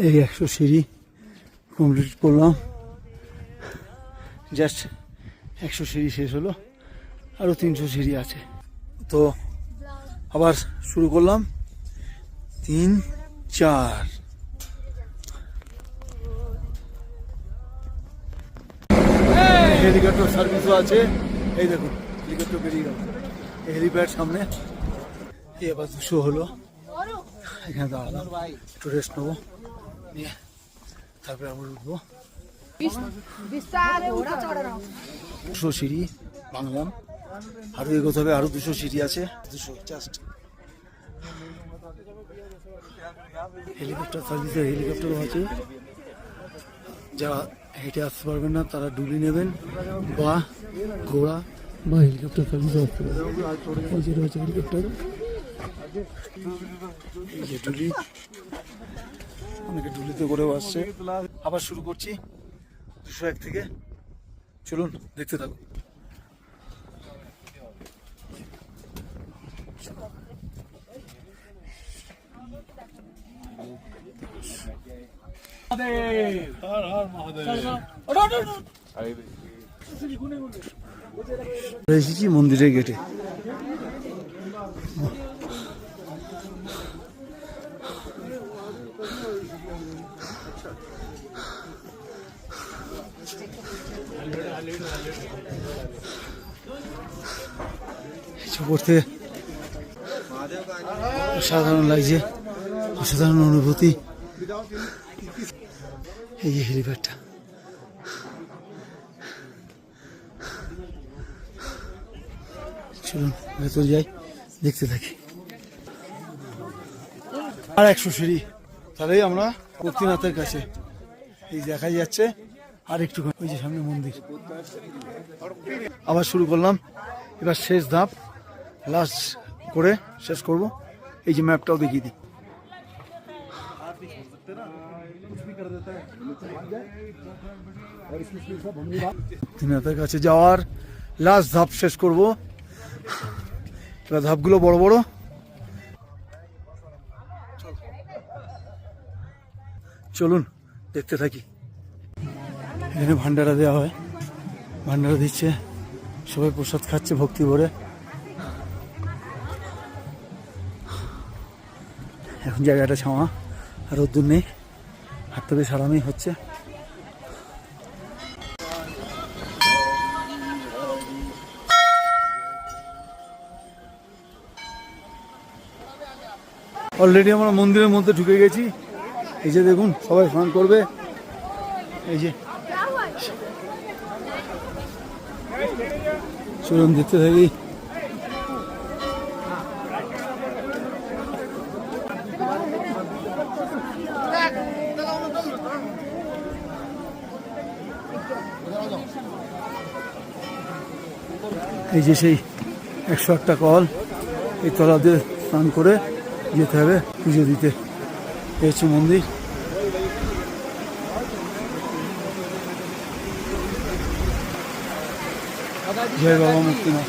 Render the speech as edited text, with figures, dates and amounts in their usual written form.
এই 100 সিঁড়ি কমপ্লিট করলাম, জাস্ট 100 সিঁড়ি শেষ হলো, আরও 300 সিঁড়ি আছে। তো আবার শুরু করলাম 3, 4। হেলিকপ্টার সার্ভিসও আছে, এই দেখুন হেলিকপ্টার বেরিয়ে গেল, হেলিপ্যাড সামনে। এই আবার 200 হলো, এখানে দাঁড়ালাম, একটু রেস্ট নেবো, নিয়ে তারপরে আবার উঠবো। 200 সিঁড়ি ভাঙলাম, আরও এগোতে হবে, আরও 200 সিঁড়ি আছে, 200 জাস্ট। হেলিকপ্টার সার্ভিসে হেলিকপ্টারও আছে, যারা হেঁটে আসতে পারবেন না তারা ডুলি নেবেন বা ঘোড়া বা হেলিকপ্টার সার্ভিসে আসতে পারবেন। এই যে রয়েছে হেলিকপ্টার, এই যে ডুলি, অনেকে ডুলিতে করেও আসছে। আবার শুরু করছি 201 থেকে, চলুন দেখতে থাকুন। এসেছি মন্দিরের গেটে, করতে অসাধারণ লাগছে, অসাধারণ অনুভূতি। এই যে হেলিপ্যাডটা, চলুন ভেতর যাই, দেখতে থাকি। আর 100 সিঁড়ি, তাহলেই আমরা বদ্রীনাথের কাছে। এই দেখা যাচ্ছে আর একটু, ওই যে সামনে মন্দির। আবার শুরু করলাম, এবার শেষ ধাপ, লাস্ট করে শেষ করব। এই যে ম্যাপটাও দেখিয়ে দিই, বদ্রীনাথের কাছে যাওয়ার লাস্ট ধাপ শেষ করব। এবার ধাপগুলো বড় বড়, চলুন দেখতে থাকি। এখানে ভান্ডারা দেওয়া হয়, ভান্ডারা দিচ্ছে, সবাই প্রসাদ খাচ্ছে ভক্তি ভরে। এখন জায়গাটা ছাওয়া, আর রোদ্দুর নেই, হাঁটতে বেশ আরামই হচ্ছে। অলরেডি আমরা মন্দিরের মধ্যে ঢুকে গেছি। এই যে দেখুন, সবাই স্নান করবে, এই যে চলুন দেখতে থাকি। এই যে সেই 101টা কল, এই তলা দিয়ে স্নান করে যেতে হবে পুজো দিতে। এই হচ্ছে মন্দির। জয় বাবা মুক্তিনাথ।